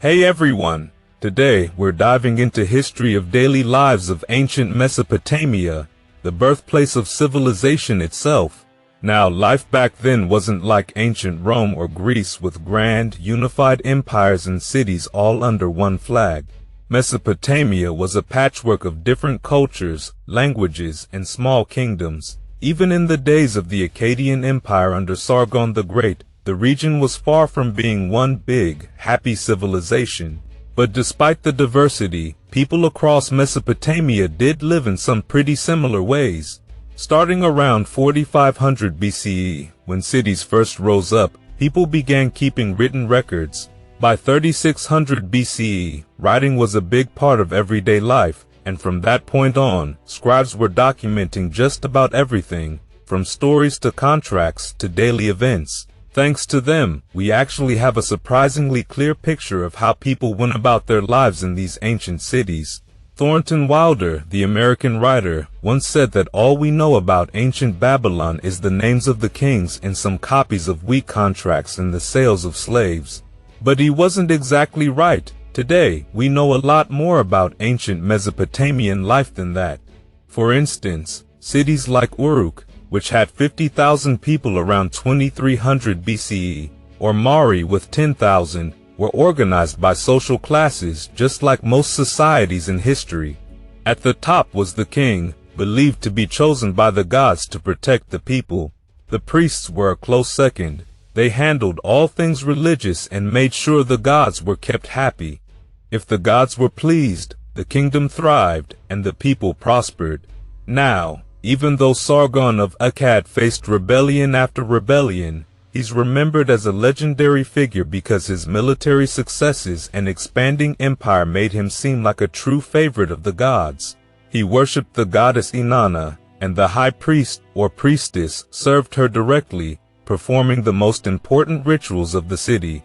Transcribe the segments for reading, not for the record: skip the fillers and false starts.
Hey everyone! Today we're diving into history of daily lives of ancient Mesopotamia, the birthplace of civilization itself. Now, life back then wasn't like ancient Rome or Greece with grand, unified empires and cities all under one flag. Mesopotamia was a patchwork of different cultures, languages, and small kingdoms. Even in the days of the Akkadian Empire under Sargon the Great, the region was far from being one big, happy civilization. But despite the diversity, people across Mesopotamia did live in some pretty similar ways. Starting around 4500 BCE, when cities first rose up, people began keeping written records. By 3600 BCE, writing was a big part of everyday life, and from that point on, scribes were documenting just about everything, from stories to contracts to daily events. Thanks to them, we actually have a surprisingly clear picture of how people went about their lives in these ancient cities. Thornton Wilder, the American writer, once said that all we know about ancient Babylon is the names of the kings and some copies of wheat contracts and the sales of slaves. But he wasn't exactly right. Today, we know a lot more about ancient Mesopotamian life than that. For instance, cities like Uruk, which had 50,000 people around 2300 BCE, or Mari with 10,000, were organized by social classes just like most societies in history. At the top was the king, believed to be chosen by the gods to protect the people. The priests were a close second. They handled all things religious and made sure the gods were kept happy. If the gods were pleased, the kingdom thrived and the people prospered. Now, even though Sargon of Akkad faced rebellion after rebellion, he's remembered as a legendary figure because his military successes and expanding empire made him seem like a true favorite of the gods. He worshipped the goddess Inanna, and the high priest or priestess served her directly, performing the most important rituals of the city.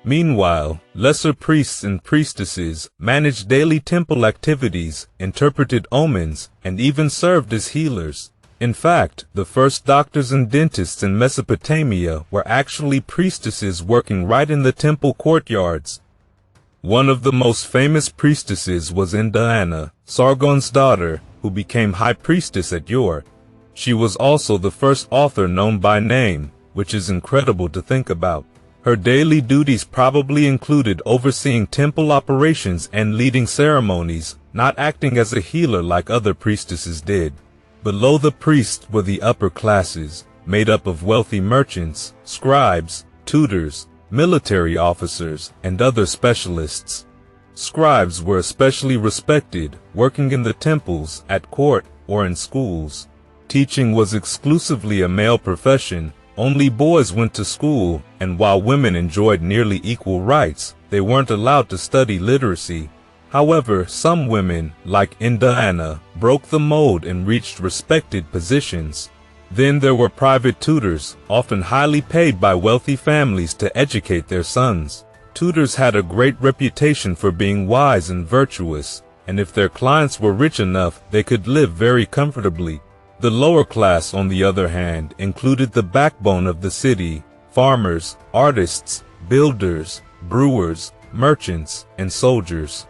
Meanwhile, lesser priests and priestesses managed daily temple activities, interpreted omens, and even served as healers. In fact, the first doctors and dentists in Mesopotamia were actually priestesses working right in the temple courtyards. One of the most famous priestesses was Indiana, Sargon's daughter, who became high priestess at Ur. She was also the first author known by name, which is incredible to think about. Her daily duties probably included overseeing temple operations and leading ceremonies, not acting as a healer like other priestesses did. Below the priests were the upper classes, made up of wealthy merchants, scribes, tutors, military officers, and other specialists. Scribes were especially respected, working in the temples, at court, or in schools. Teaching was exclusively a male profession. Only boys went to school, and while women enjoyed nearly equal rights, they weren't allowed to study literacy. However, some women, like Indiana, broke the mold and reached respected positions. Then there were private tutors, often highly paid by wealthy families to educate their sons. Tutors had a great reputation for being wise and virtuous, and if their clients were rich enough, they could live very comfortably. The lower class, on the other hand, included the backbone of the city: farmers, artists, builders, brewers, merchants, and soldiers.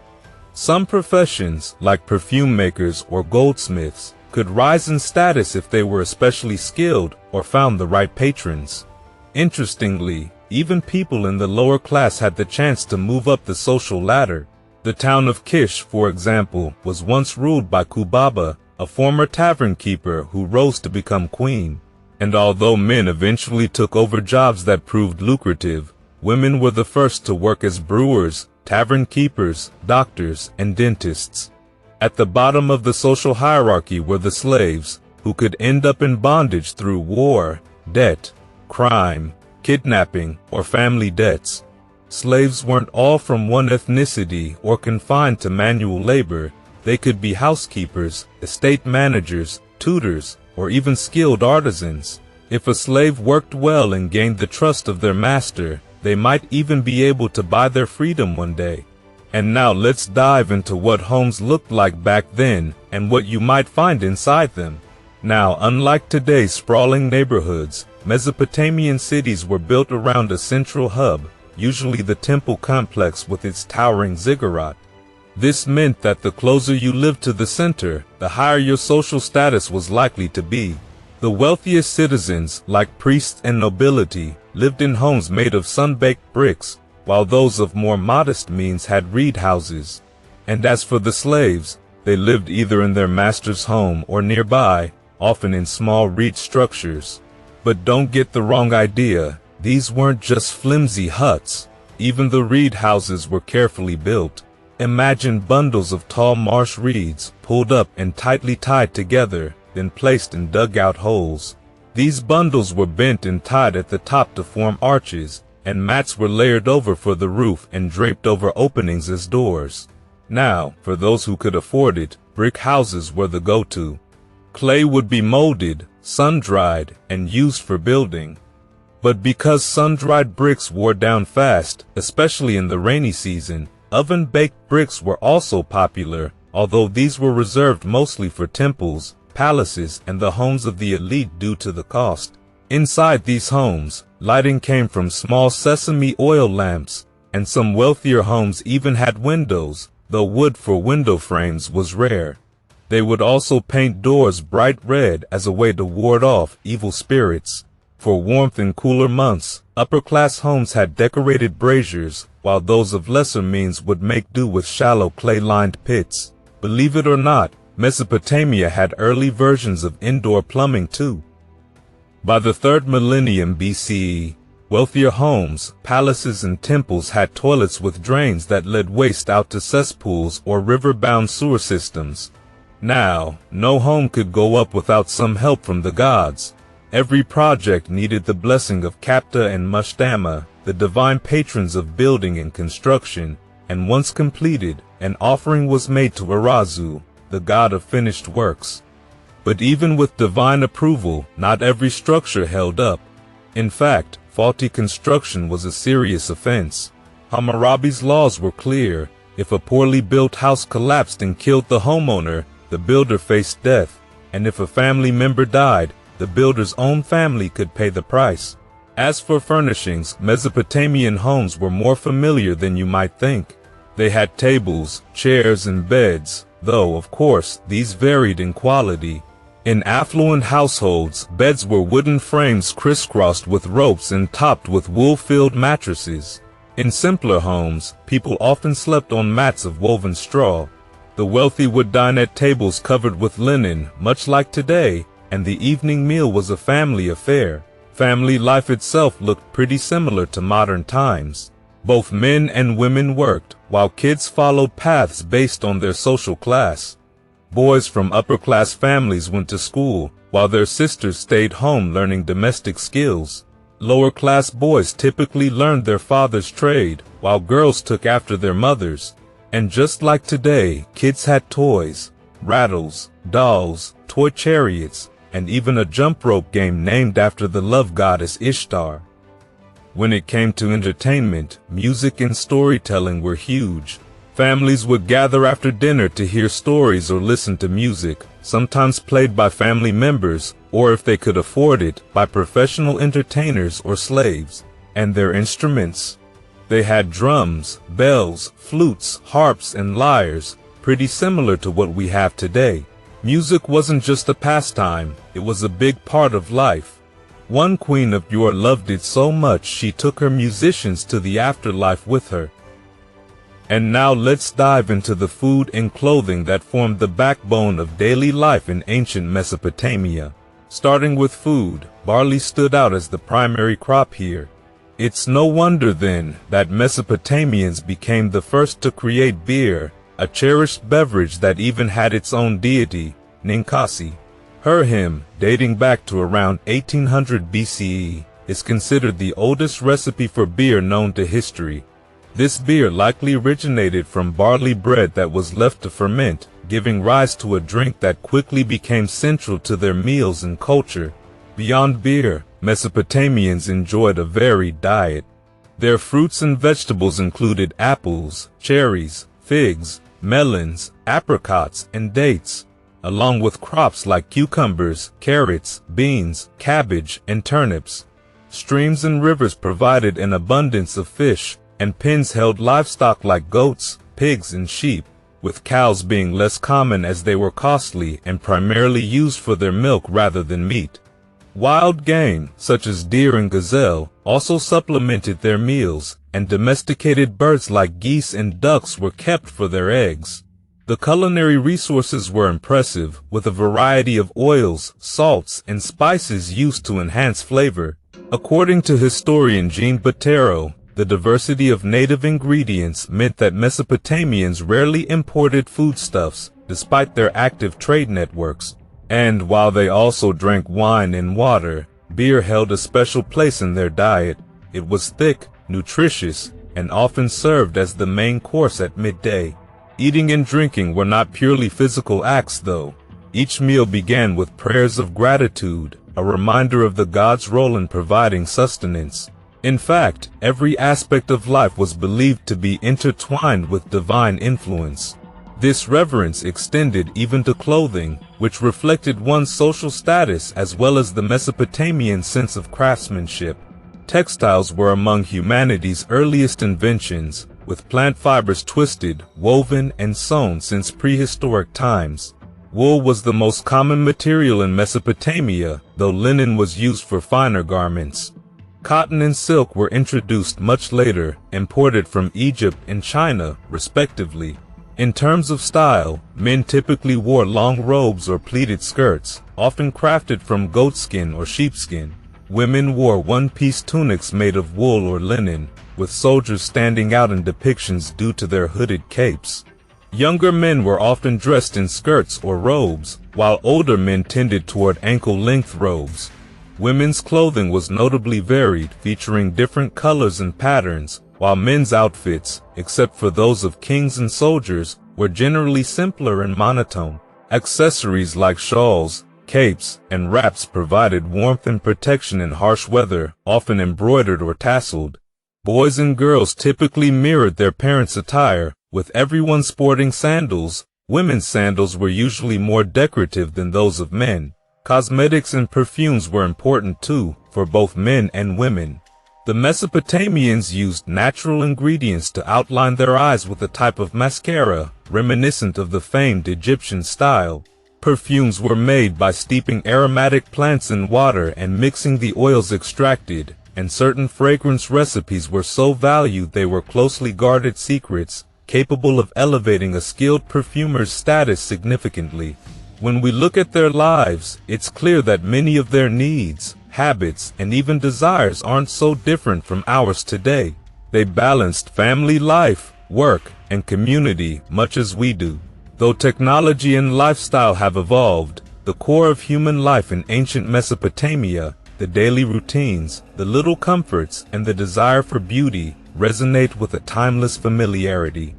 Some professions, like perfume makers or goldsmiths, could rise in status if they were especially skilled or found the right patrons. Interestingly, even people in the lower class had the chance to move up the social ladder. The town of Kish, for example, was once ruled by Kubaba, a former tavern keeper who rose to become queen. And although men eventually took over jobs that proved lucrative, women were the first to work as brewers, tavern keepers, doctors, and dentists. At the bottom of the social hierarchy were the slaves, who could end up in bondage through war, debt, crime, kidnapping, or family debts. Slaves weren't all from one ethnicity or confined to manual labor. They could be housekeepers, estate managers, tutors, or even skilled artisans. If a slave worked well and gained the trust of their master, they might even be able to buy their freedom one day. And now let's dive into what homes looked like back then and what you might find inside them. Now, unlike today's sprawling neighborhoods, Mesopotamian cities were built around a central hub, usually the temple complex with its towering ziggurat. This meant that the closer you lived to the center, the higher your social status was likely to be. The wealthiest citizens, like priests and nobility, lived in homes made of sun-baked bricks, while those of more modest means had reed houses. And as for the slaves, they lived either in their master's home or nearby, often in small reed structures. But don't get the wrong idea, these weren't just flimsy huts. Even the reed houses were carefully built. Imagine bundles of tall marsh reeds pulled up and tightly tied together, then placed in dugout holes. These bundles were bent and tied at the top to form arches, and mats were layered over for the roof and draped over openings as doors. Now, for those who could afford it, brick houses were the go-to. Clay would be molded, sun-dried, and used for building. But because sun-dried bricks wore down fast, especially in the rainy season, oven-baked bricks were also popular, although these were reserved mostly for temples, palaces, and the homes of the elite due to the cost. Inside these homes, lighting came from small sesame oil lamps, and some wealthier homes even had windows, though wood for window frames was rare. They would also paint doors bright red as a way to ward off evil spirits. For warmth in cooler months, upper-class homes had decorated braziers, while those of lesser means would make do with shallow clay-lined pits. Believe it or not, Mesopotamia had early versions of indoor plumbing too. By the 3rd millennium BCE, wealthier homes, palaces, and temples had toilets with drains that led waste out to cesspools or river-bound sewer systems. Now, no home could go up without some help from the gods. Every project needed the blessing of Capta and Mushtama, the divine patrons of building and construction, and once completed, an offering was made to Arazu, the god of finished works. But even with divine approval, not every structure held up. In fact, faulty construction was a serious offense. Hammurabi's laws were clear. If a poorly built house collapsed and killed the homeowner, the builder faced death, and if a family member died, the builder's own family could pay the price. As for furnishings, Mesopotamian homes were more familiar than you might think. They had tables, chairs, and beds, though, of course, these varied in quality. In affluent households, beds were wooden frames crisscrossed with ropes and topped with wool-filled mattresses. In simpler homes, people often slept on mats of woven straw. The wealthy would dine at tables covered with linen, much like today, and the evening meal was a family affair. Family life itself looked pretty similar to modern times. Both men and women worked, while kids followed paths based on their social class. Boys from upper-class families went to school, while their sisters stayed home learning domestic skills. Lower-class boys typically learned their father's trade, while girls took after their mothers. And just like today, kids had toys, rattles, dolls, toy chariots, and even a jump rope game named after the love goddess Ishtar. When it came to entertainment, music and storytelling were huge. Families would gather after dinner to hear stories or listen to music, sometimes played by family members, or if they could afford it, by professional entertainers or slaves. And their instruments? They had drums, bells, flutes, harps, and lyres, pretty similar to what we have today. Music wasn't just a pastime, it was a big part of life. One queen of yore loved it so much she took her musicians to the afterlife with her. And now let's dive into the food and clothing that formed the backbone of daily life in ancient Mesopotamia. Starting with food, barley stood out as the primary crop here. It's no wonder then that Mesopotamians became the first to create beer, a cherished beverage that even had its own deity, Ninkasi. Her hymn, dating back to around 1800 BCE, is considered the oldest recipe for beer known to history. This beer likely originated from barley bread that was left to ferment, giving rise to a drink that quickly became central to their meals and culture. Beyond beer, Mesopotamians enjoyed a varied diet. Their fruits and vegetables included apples, cherries, figs, melons, apricots, and dates, along with crops like cucumbers, carrots, beans, cabbage, and turnips. Streams and rivers provided an abundance of fish, and pens held livestock like goats, pigs, and sheep, with cows being less common as they were costly and primarily used for their milk rather than meat. Wild game, such as deer and gazelle, also supplemented their meals, and domesticated birds like geese and ducks were kept for their eggs. The culinary resources were impressive, with a variety of oils, salts, and spices used to enhance flavor. According to historian Jean Bottero, the diversity of native ingredients meant that Mesopotamians rarely imported foodstuffs, despite their active trade networks. And while they also drank wine and water, beer held a special place in their diet. It was thick, nutritious, and often served as the main course at midday. Eating and drinking were not purely physical acts, though. Each meal began with prayers of gratitude, a reminder of the gods' role in providing sustenance. In fact, every aspect of life was believed to be intertwined with divine influence. This reverence extended even to clothing, which reflected one's social status as well as the Mesopotamian sense of craftsmanship. Textiles were among humanity's earliest inventions, with plant fibers twisted, woven, and sewn since prehistoric times. Wool was the most common material in Mesopotamia, though linen was used for finer garments. Cotton and silk were introduced much later, imported from Egypt and China, respectively. In terms of style, men typically wore long robes or pleated skirts, often crafted from goatskin or sheepskin. Women wore one-piece tunics made of wool or linen, with soldiers standing out in depictions due to their hooded capes. Younger men were often dressed in skirts or robes, while older men tended toward ankle-length robes. Women's clothing was notably varied, featuring different colors and patterns, while men's outfits, except for those of kings and soldiers, were generally simpler and monotone. Accessories like shawls, capes, and wraps provided warmth and protection in harsh weather, often embroidered or tasseled. Boys and girls typically mirrored their parents' attire, with everyone sporting sandals. Women's sandals were usually more decorative than those of men. Cosmetics and perfumes were important too, for both men and women. The Mesopotamians used natural ingredients to outline their eyes with a type of mascara, reminiscent of the famed Egyptian style. Perfumes were made by steeping aromatic plants in water and mixing the oils extracted, and certain fragrance recipes were so valued they were closely guarded secrets, capable of elevating a skilled perfumer's status significantly. When we look at their lives, it's clear that many of their needs, habits, and even desires aren't so different from ours today. They balanced family life, work, and community much as we do. Though technology and lifestyle have evolved, the core of human life in ancient Mesopotamia, the daily routines, the little comforts, and the desire for beauty, resonate with a timeless familiarity.